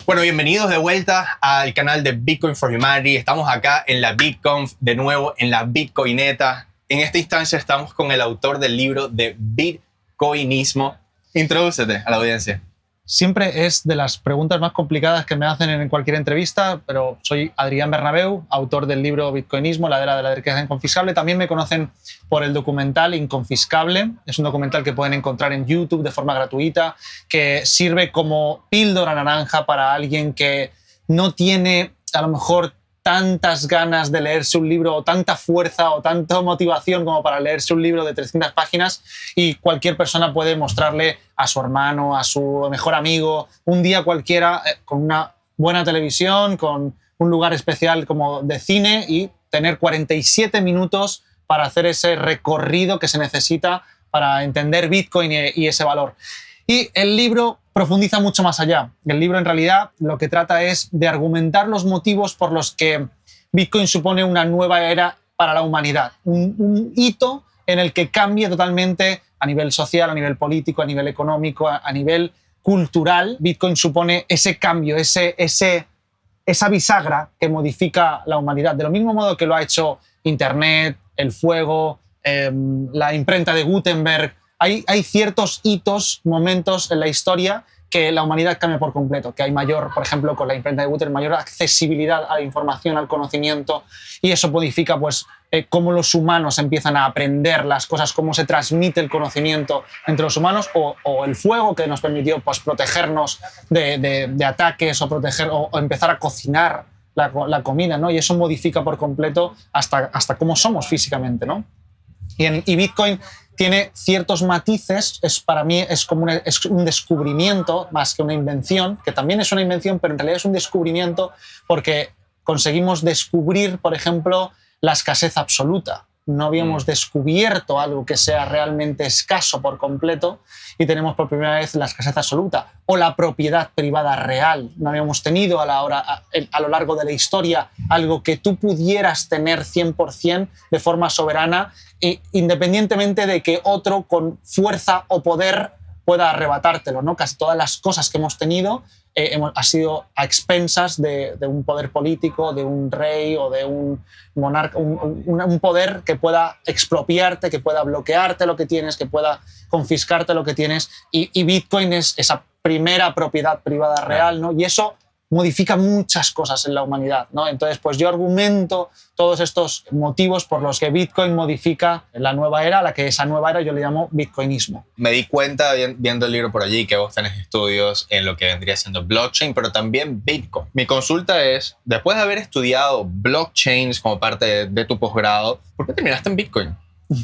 Bueno, bienvenidos de vuelta al canal de Bitcoin for Humanity. Estamos acá en la BitConf, de nuevo en la Bitcoineta. En esta instancia estamos con el autor del libro de Bitcoinismo. Introdúcete a la audiencia. Siempre es de las preguntas más complicadas que me hacen en cualquier entrevista, pero soy Adrián Bernabeu, autor del libro Bitcoinismo, la era de la riqueza inconfiscable. También me conocen por el documental Inconfiscable. Es un documental que pueden encontrar en YouTube de forma gratuita, que sirve como píldora naranja para alguien que no tiene, a lo mejor, tantas ganas de leerse un libro o tanta fuerza o tanta motivación como para leerse un libro de 300 páginas, y cualquier persona puede mostrarle a su hermano, a su mejor amigo, un día cualquiera con una buena televisión, con un lugar especial como de cine, y tener 47 minutos para hacer ese recorrido que se necesita para entender Bitcoin y ese valor. Y el libro profundiza mucho más allá. El libro, en realidad, lo que trata es de argumentar los motivos por los que Bitcoin supone una nueva era para la humanidad. Un hito en el que cambie totalmente a nivel social, a nivel político, a nivel económico, a nivel cultural. Bitcoin supone ese cambio, esa bisagra que modifica la humanidad. De lo mismo modo que lo ha hecho Internet, el fuego, la imprenta de Gutenberg. Hay ciertos hitos, momentos en la historia que la humanidad cambia por completo, que hay mayor, por ejemplo, con la imprenta de Gutenberg, mayor accesibilidad a la información, al conocimiento, y eso modifica cómo los humanos empiezan a aprender las cosas, cómo se transmite el conocimiento entre los humanos, o el fuego, que nos permitió protegernos de ataques o empezar a cocinar la comida, ¿no? Y eso modifica por completo hasta cómo somos físicamente, ¿no? Y Bitcoin tiene ciertos matices. Para mí es un descubrimiento más que una invención, que también es una invención, pero en realidad es un descubrimiento porque conseguimos descubrir, por ejemplo, la escasez absoluta. No habíamos descubierto algo que sea realmente escaso por completo, y tenemos por primera vez la escasez absoluta, o la propiedad privada real. No habíamos tenido a lo largo de la historia algo que tú pudieras tener 100% de forma soberana, independientemente de que otro con fuerza o poder pueda arrebatártelo, ¿no? Casi todas las cosas que hemos tenido ha sido a expensas de un poder político, de un rey o de un monarca, un poder que pueda expropiarte, que pueda bloquearte lo que tienes, que pueda confiscarte lo que tienes, y Bitcoin es esa primera propiedad privada real, ¿no? Y eso modifica muchas cosas en la humanidad, ¿no? Entonces, pues yo argumento todos estos motivos por los que Bitcoin modifica la nueva era, a la que esa nueva era yo le llamo bitcoinismo. Me di cuenta viendo el libro por allí que vos tenés estudios en lo que vendría siendo blockchain, pero también Bitcoin. Mi consulta es, después de haber estudiado blockchains como parte de tu posgrado, ¿por qué terminaste en Bitcoin? O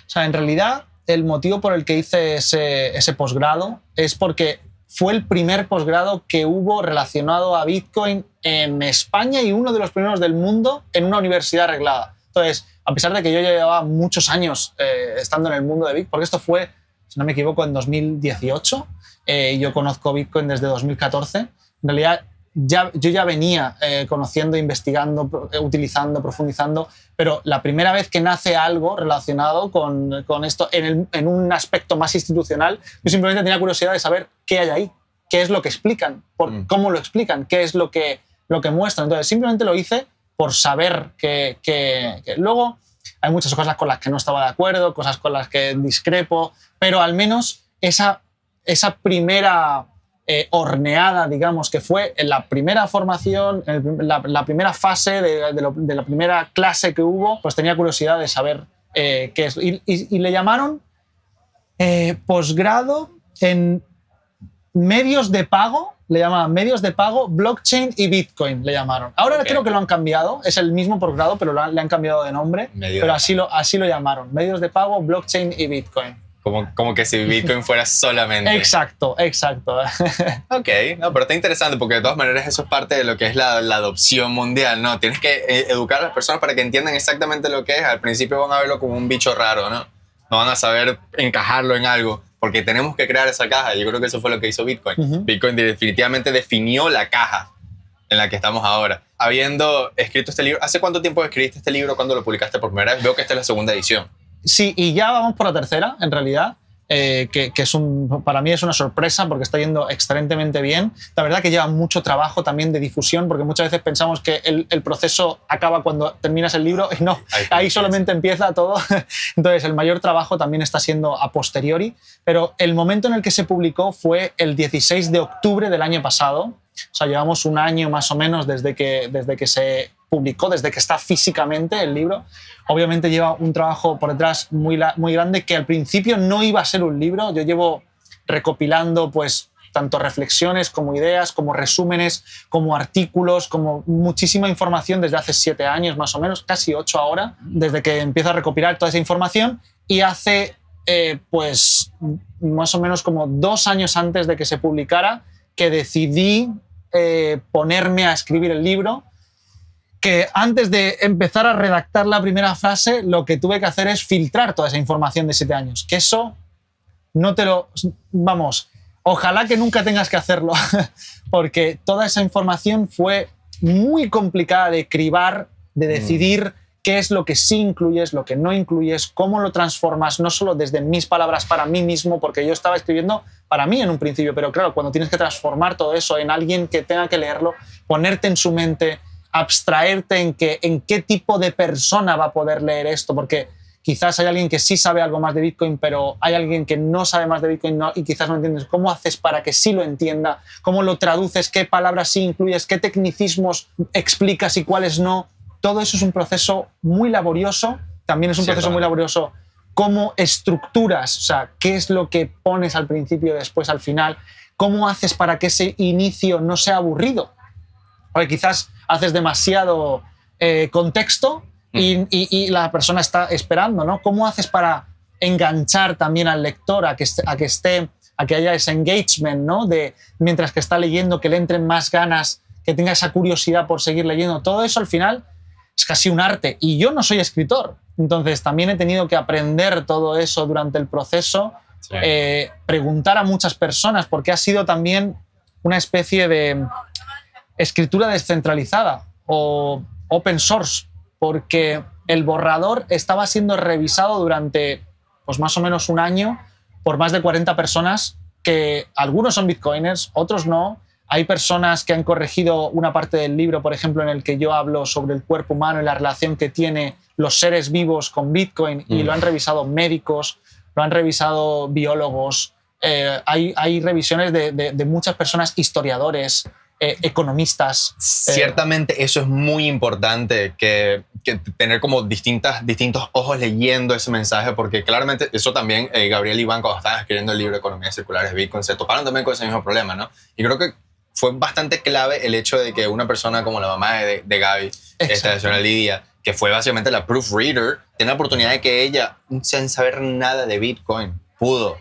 sea, en realidad, el motivo por el que hice ese posgrado es porque fue el primer posgrado que hubo relacionado a Bitcoin en España, y uno de los primeros del mundo en una universidad reglada. Entonces, a pesar de que yo ya llevaba muchos años estando en el mundo de Bitcoin, porque esto fue, si no me equivoco, en 2018, yo conozco Bitcoin desde 2014, en realidad yo ya venía conociendo, investigando, utilizando, profundizando, pero la primera vez que nace algo relacionado con esto en un aspecto más institucional, yo simplemente tenía curiosidad de saber qué hay ahí, qué es lo que explican, cómo lo explican, qué es lo que muestran. Entonces simplemente lo hice por saber que luego hay muchas cosas con las que no estaba de acuerdo, cosas con las que discrepo, pero al menos esa primera horneada, digamos, que fue en la primera formación, la primera fase de la primera clase que hubo, pues tenía curiosidad de saber qué es. Y le llamaron posgrado en medios de pago, le llamaban medios de pago, blockchain y Bitcoin, le llamaron. Ahora creo que lo han cambiado, es el mismo posgrado, pero le han cambiado de nombre, pero así lo llamaron, medios de pago, blockchain y Bitcoin. Como que si Bitcoin fuera solamente. Exacto. Ok, no, pero está interesante porque de todas maneras eso es parte de lo que es la adopción mundial, ¿no? Tienes que educar a las personas para que entiendan exactamente lo que es. Al principio van a verlo como un bicho raro, ¿no? No van a saber encajarlo en algo, porque tenemos que crear esa caja. Yo creo que eso fue lo que hizo Bitcoin. Bitcoin definitivamente definió la caja en la que estamos ahora. Habiendo escrito este libro, ¿hace cuánto tiempo escribiste este libro? ¿Cuándo lo publicaste por primera vez? Veo que esta es la segunda edición. Sí, y ya vamos por la tercera, en realidad. que para mí es una sorpresa porque está yendo excelentemente bien. La verdad que lleva mucho trabajo también de difusión, porque muchas veces pensamos que el proceso acaba cuando terminas el libro y no, ahí solamente empieza todo. Entonces el mayor trabajo también está siendo a posteriori, pero el momento en el que se publicó fue el 16 de octubre del año pasado. O sea, llevamos un año más o menos desde que se publicó, desde que está físicamente el libro. Obviamente lleva un trabajo por detrás muy grande, que al principio no iba a ser un libro. Yo llevo recopilando pues tanto reflexiones como ideas, como resúmenes, como artículos, como muchísima información desde hace 7 años más o menos, casi 8 ahora, desde que empiezo a recopilar toda esa información, y hace pues más o menos como 2 años antes de que se publicara que decidí ponerme a escribir el libro, que antes de empezar a redactar la primera frase lo que tuve que hacer es filtrar toda esa información de 7 años, que eso no te lo... Vamos, ojalá que nunca tengas que hacerlo, porque toda esa información fue muy complicada de cribar, de decidir qué es lo que sí incluyes, lo que no incluyes, cómo lo transformas, no solo desde mis palabras para mí mismo, porque yo estaba escribiendo para mí en un principio, pero claro, cuando tienes que transformar todo eso en alguien que tenga que leerlo, ponerte en su mente, abstraerte en qué tipo de persona va a poder leer esto, porque quizás hay alguien que sí sabe algo más de Bitcoin, pero hay alguien que no sabe más de Bitcoin y quizás no entiendes. ¿Cómo haces para que sí lo entienda? ¿Cómo lo traduces? ¿Qué palabras sí incluyes? ¿Qué tecnicismos explicas y cuáles no? Todo eso es un proceso muy laborioso. También es un proceso muy laborioso cómo estructuras, o sea, qué es lo que pones al principio y después al final. ¿Cómo haces para que ese inicio no sea aburrido? Porque quizás haces demasiado contexto y la persona está esperando, ¿no? ¿Cómo haces para enganchar también al lector a que haya ese engagement, ¿no? De mientras que está leyendo, que le entren más ganas, que tenga esa curiosidad por seguir leyendo? Todo eso al final es casi un arte. Y yo no soy escritor, entonces también he tenido que aprender todo eso durante el proceso, preguntar a muchas personas, porque ha sido también una especie de escritura descentralizada o open source, porque el borrador estaba siendo revisado durante pues más o menos un año por más de 40 personas, que algunos son bitcoiners, otros no. Hay personas que han corregido una parte del libro, por ejemplo, en el que yo hablo sobre el cuerpo humano y la relación que tiene los seres vivos con Bitcoin, y lo han revisado médicos, lo han revisado biólogos. Hay revisiones de muchas personas, historiadores, economistas. Ciertamente eso es muy importante, que tener como distintos ojos leyendo ese mensaje, porque claramente eso también Gabriel y Iván, cuando estaban escribiendo el libro de Economías Circulares Bitcoin, se toparon también con ese mismo problema, ¿no? Y creo que fue bastante clave el hecho de que una persona como la mamá de Gaby, esta señora Lidia, que fue básicamente la proofreader, tiene la oportunidad de que ella, sin saber nada de Bitcoin, pudo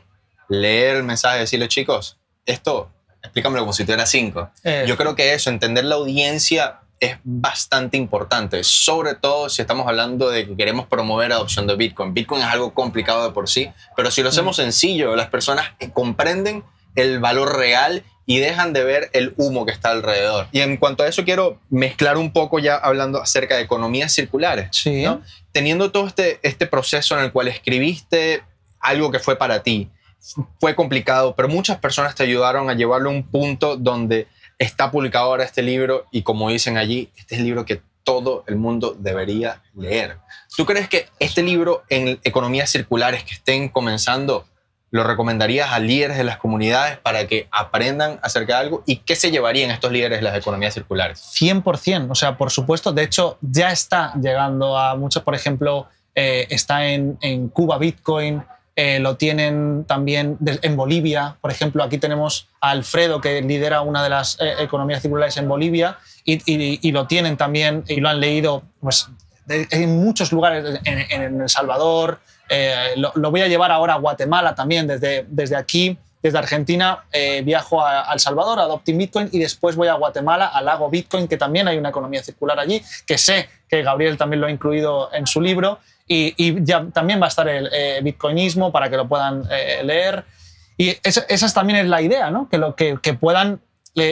leer el mensaje y decirle: chicos, esto explícamelo como si tuviera 5. Yo creo que eso, entender la audiencia, es bastante importante, sobre todo si estamos hablando de que queremos promover la adopción de Bitcoin. Bitcoin es algo complicado de por sí, pero si lo hacemos sencillo, las personas comprenden el valor real y dejan de ver el humo que está alrededor. Y en cuanto a eso, quiero mezclar un poco ya hablando acerca de economías circulares. Sí. ¿No? Teniendo todo este proceso en el cual escribiste algo que fue para ti, fue complicado, pero muchas personas te ayudaron a llevarlo a un punto donde está publicado ahora este libro, y como dicen allí, este es el libro que todo el mundo debería leer. ¿Tú crees que este libro en economías circulares que estén comenzando lo recomendarías a líderes de las comunidades para que aprendan acerca de algo? ¿Y qué se llevarían estos líderes de las economías circulares? 100%, o sea, por supuesto. De hecho, ya está llegando a muchos. Por ejemplo, está en Cuba Bitcoin, lo tienen también en Bolivia. Por ejemplo, aquí tenemos a Alfredo, que lidera una de las economías circulares en Bolivia, y lo tienen también y lo han leído pues, en muchos lugares, en El Salvador. Lo voy a llevar ahora a Guatemala también, desde aquí, desde Argentina, viajo a El Salvador, a Adopting Bitcoin, y después voy a Guatemala, al Lago Bitcoin, que también hay una economía circular allí, que sé que Gabriel también lo ha incluido en su libro, y ya también va a estar el bitcoinismo para que lo puedan leer. Y esa también es la idea, ¿no? Que puedan,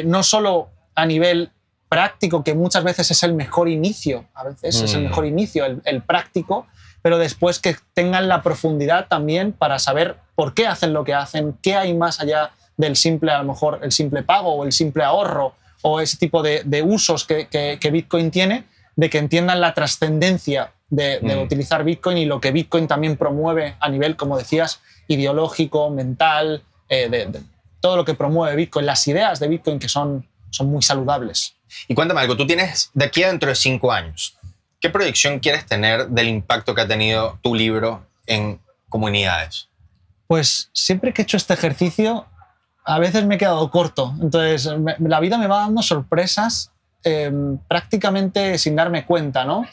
no solo a nivel práctico, que muchas veces es el mejor inicio, a veces es el mejor inicio, el práctico, pero después que tengan la profundidad también para saber por qué hacen lo que hacen, qué hay más allá del simple, a lo mejor, el simple pago o el simple ahorro o ese tipo de usos que Bitcoin tiene, de que entiendan la trascendencia de utilizar Bitcoin y lo que Bitcoin también promueve a nivel, como decías, ideológico, mental, de todo lo que promueve Bitcoin, las ideas de Bitcoin que son muy saludables. Y cuéntame algo, tú tienes de aquí a dentro de 5 años, ¿qué proyección quieres tener del impacto que ha tenido tu libro en comunidades? Pues siempre que he hecho este ejercicio, a veces me he quedado corto. Entonces, la vida me va dando sorpresas prácticamente sin darme cuenta, ¿no?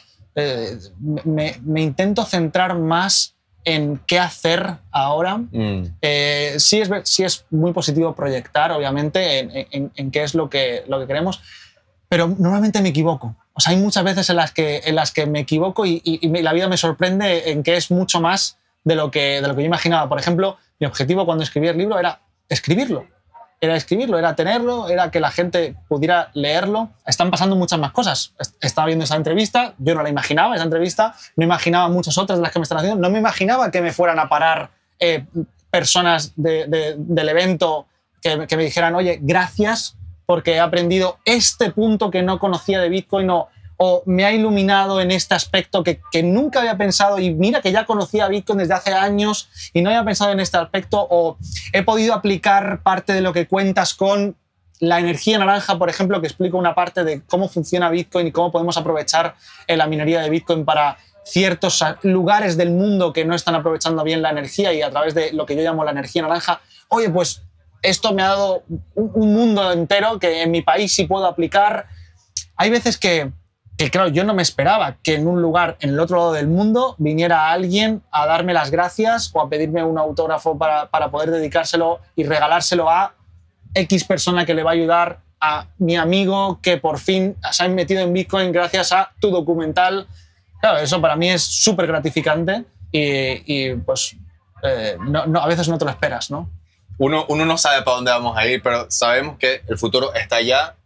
Me intento centrar más en qué hacer ahora. Sí es muy positivo proyectar, obviamente, en qué es lo que queremos, pero normalmente me equivoco. O sea, hay muchas veces en las que me equivoco y la vida me sorprende en que es mucho más de lo que yo imaginaba. Por ejemplo, mi objetivo cuando escribí el libro era escribirlo. Era tenerlo, era que la gente pudiera leerlo. Están pasando muchas más cosas. Estaba viendo esa entrevista, yo no la imaginaba, esa entrevista, no imaginaba muchas otras de las que me están haciendo, no me imaginaba que me fueran a parar personas del evento que me dijeran, oye, gracias porque he aprendido este punto que no conocía de Bitcoin o me ha iluminado en este aspecto que nunca había pensado y mira que ya conocía Bitcoin desde hace años y no había pensado en este aspecto, o he podido aplicar parte de lo que cuentas con la energía naranja, por ejemplo, que explica una parte de cómo funciona Bitcoin y cómo podemos aprovechar la minería de Bitcoin para ciertos lugares del mundo que no están aprovechando bien la energía y a través de lo que yo llamo la energía naranja. Oye, pues esto me ha dado un mundo entero que en mi país sí puedo aplicar. Hay veces que claro, yo no me esperaba que en un lugar en el otro lado del mundo viniera alguien a darme las gracias o a pedirme un autógrafo para poder dedicárselo y regalárselo a X persona que le va a ayudar a mi amigo que por fin se ha metido en Bitcoin gracias a tu documental. Claro, eso para mí es súper gratificante y pues a veces no te lo esperas, ¿no? Uno no sabe para dónde vamos a ir, pero sabemos que el futuro está allá,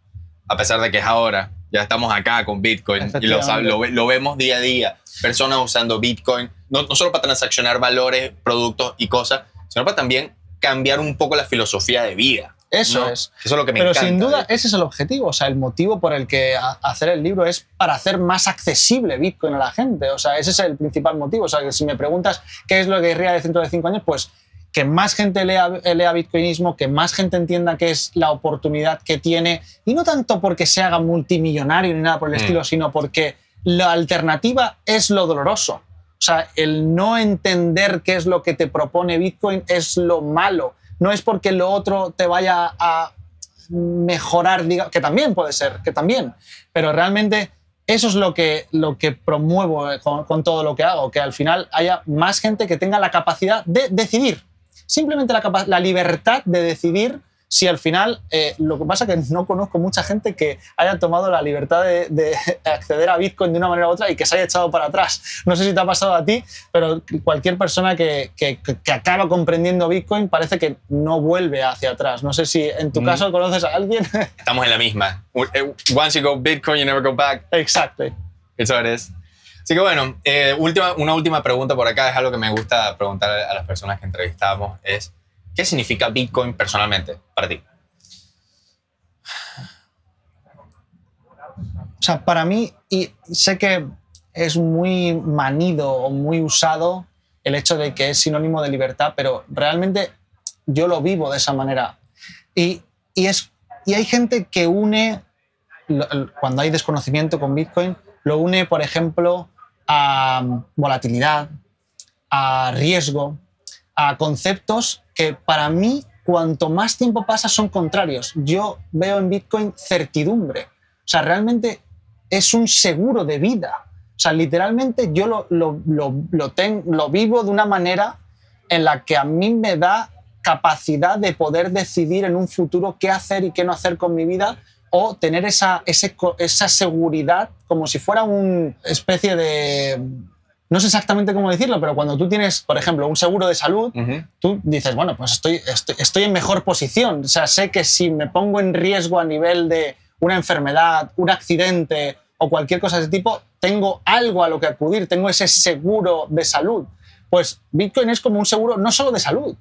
a pesar de que es ahora. Ya estamos acá con Bitcoin y lo vemos día a día. Personas usando Bitcoin, no solo para transaccionar valores, productos y cosas, sino para también cambiar un poco la filosofía de vida. Eso ¿no? es. Eso es lo que me encanta. Pero sin duda ese es el objetivo. O sea, el motivo por el que hacer el libro es para hacer más accesible Bitcoin a la gente. O sea, ese es el principal motivo. O sea, que si me preguntas qué es lo que querría de dentro de 5 años, pues que más gente lea bitcoinismo, que más gente entienda qué es la oportunidad que tiene, y no tanto porque se haga multimillonario ni nada por el estilo, sino porque la alternativa es lo doloroso. O sea, el no entender qué es lo que te propone Bitcoin es lo malo. No es porque lo otro te vaya a mejorar, que también puede ser, que también, pero realmente eso es lo que promuevo con todo lo que hago, que al final haya más gente que tenga la capacidad de decidir. Simplemente la libertad de decidir si al final... lo que pasa es que no conozco mucha gente que haya tomado la libertad de acceder a Bitcoin de una manera u otra y que se haya echado para atrás. No sé si te ha pasado a ti, pero cualquier persona que acaba comprendiendo Bitcoin parece que no vuelve hacia atrás. No sé si en tu caso conoces a alguien. Estamos en la misma. Once you go Bitcoin, you never go back. Exacto. Eso es. Así que bueno, una última pregunta por acá, es algo que me gusta preguntar a las personas que entrevistamos, es ¿qué significa Bitcoin personalmente para ti? O sea, para mí, y sé que es muy manido o muy usado el hecho de que es sinónimo de libertad, pero realmente yo lo vivo de esa manera. Y hay gente que une, cuando hay desconocimiento con Bitcoin, lo une, por ejemplo, a volatilidad, a riesgo, a conceptos que para mí, cuanto más tiempo pasa, son contrarios. Yo veo en Bitcoin certidumbre. O sea, realmente es un seguro de vida. O sea, literalmente yo lo vivo de una manera en la que a mí me da capacidad de poder decidir en un futuro qué hacer y qué no hacer con mi vida, o tener esa seguridad como si fuera una especie de... No sé exactamente cómo decirlo, pero cuando tú tienes, por ejemplo, un seguro de salud, tú dices, bueno, pues estoy en mejor posición. O sea, sé que si me pongo en riesgo a nivel de una enfermedad, un accidente o cualquier cosa de ese tipo, tengo algo a lo que acudir, tengo ese seguro de salud. Pues Bitcoin es como un seguro no solo de salud,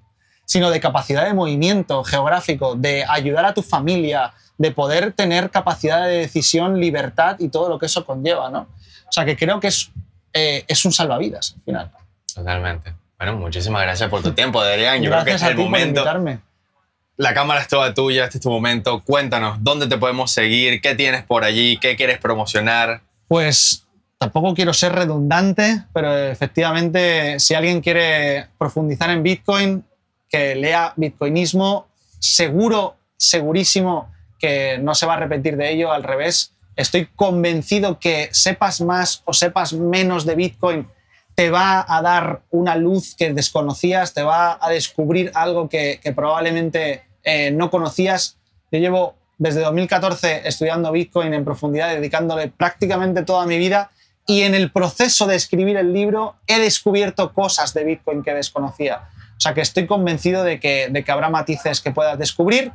sino de capacidad de movimiento geográfico, de ayudar a tu familia, de poder tener capacidad de decisión, libertad y todo lo que eso conlleva, ¿no? O sea, que creo que es un salvavidas al final. Totalmente. Bueno, muchísimas gracias por tu tiempo, Adrián. Yo creo que Gracias este es a el ti por momento. invitarme. La cámara es toda tuya, este es tu momento. Cuéntanos, ¿dónde te podemos seguir? ¿Qué tienes por allí? ¿Qué quieres promocionar? Pues tampoco quiero ser redundante, pero efectivamente, si alguien quiere profundizar en Bitcoin, que lea Bitcoinismo, segurísimo que no se va a arrepentir de ello, al revés. Estoy convencido que sepas más o sepas menos de Bitcoin, te va a dar una luz que desconocías, te va a descubrir algo que probablemente no conocías. Yo llevo desde 2014 estudiando Bitcoin en profundidad, dedicándole prácticamente toda mi vida, y en el proceso de escribir el libro he descubierto cosas de Bitcoin que desconocía. O sea que estoy convencido de que habrá matices que puedas descubrir.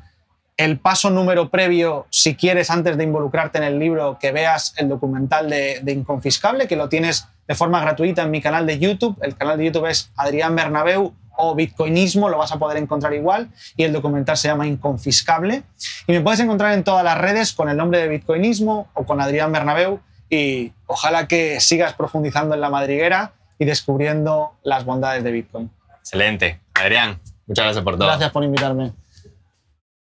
El paso número previo, si quieres, antes de involucrarte en el libro, que veas el documental de Inconfiscable, que lo tienes de forma gratuita en mi canal de YouTube. El canal de YouTube es Adrián Bernabeu o Bitcoinismo, lo vas a poder encontrar igual, y el documental se llama Inconfiscable. Y me puedes encontrar en todas las redes con el nombre de Bitcoinismo o con Adrián Bernabeu, y ojalá que sigas profundizando en la madriguera y descubriendo las bondades de Bitcoin. Excelente. Adrián, muchas gracias por todo. Gracias por invitarme.